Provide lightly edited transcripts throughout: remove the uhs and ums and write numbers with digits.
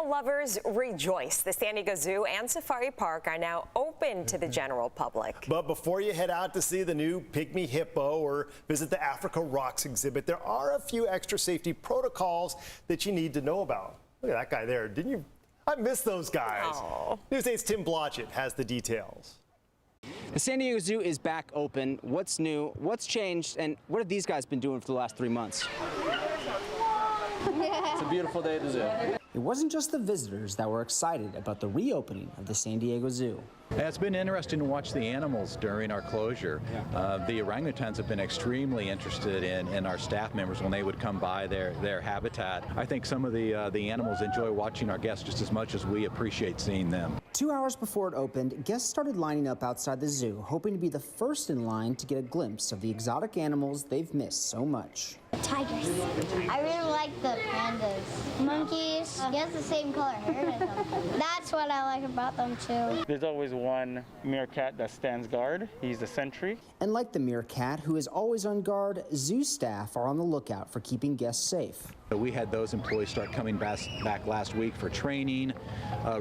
Animal lovers rejoice. The San Diego Zoo and Safari Park are now open to the general public. But before you head out to see the new pygmy hippo or visit the Africa Rocks exhibit, there are a few extra safety protocols that you need to know about. Look at that guy there. Didn't you? I miss those guys. Oh. News 8's Tim Blodgett has the details. The San Diego Zoo is back open. What's new? What's changed? And what have these guys been doing for the last 3 months? It's a beautiful day at the zoo. It wasn't just the visitors that were excited about the reopening of the San Diego Zoo. It's been interesting to watch the animals during our closure. The orangutans have been extremely interested in our staff members when they would come by their habitat. I think some of the animals enjoy watching our guests just as much as we appreciate seeing them. 2 hours before it opened, guests started lining up outside the zoo, hoping to be the first in line to get a glimpse of the exotic animals they've missed so much. Tigers. I really like the pandas. Monkeys. He has the same color hair as them. That's what I like about them too. There's always one meerkat that stands guard. He's the sentry. And like the meerkat, who is always on guard, zoo staff are on the lookout for keeping guests safe. We had those employees start coming back last week for training,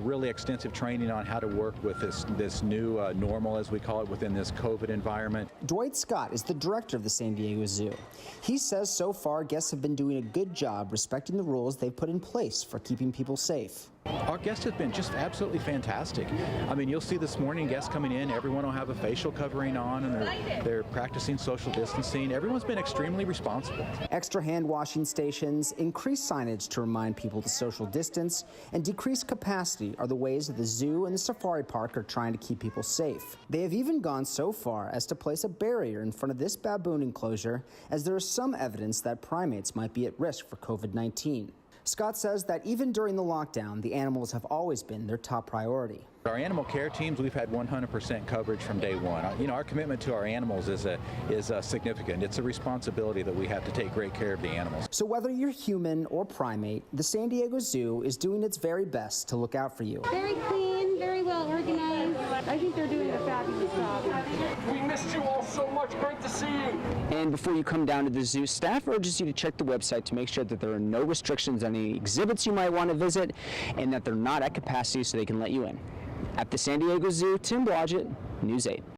really extensive training on how to work with this new normal, as we call it, within this COVID environment. Dwight Scott is the director of the San Diego Zoo. He says so far guests have been doing a good job respecting the rules they've put in place for keeping people safe. Our guests have been just absolutely fantastic. I mean, you'll see this morning guests coming in, everyone will have a facial covering on, and they're practicing social distancing. Everyone's been extremely responsible. Extra hand washing stations, increased signage to remind people to social distance, and decreased capacity are the ways that the zoo and the safari park are trying to keep people safe. They have even gone so far as to place a barrier in front of this baboon enclosure, as there is some evidence that primates might be at risk for COVID-19. Scott says that even during the lockdown, the animals have always been their top priority. Our animal care teams, we've had 100% coverage from day one. You know, our commitment to our animals is significant. It's a responsibility that we have to take great care of the animals. So whether you're human or primate, the San Diego Zoo is doing its very best to look out for you. Very clean, very well organized. I think they're doing a fabulous job. We missed you all so much. Great to see you. And before you come down to the zoo, staff urges you to check the website to make sure that there are no restrictions on any exhibits you might want to visit and that they're not at capacity so they can let you in. At the San Diego Zoo, Tim Blodgett, News 8.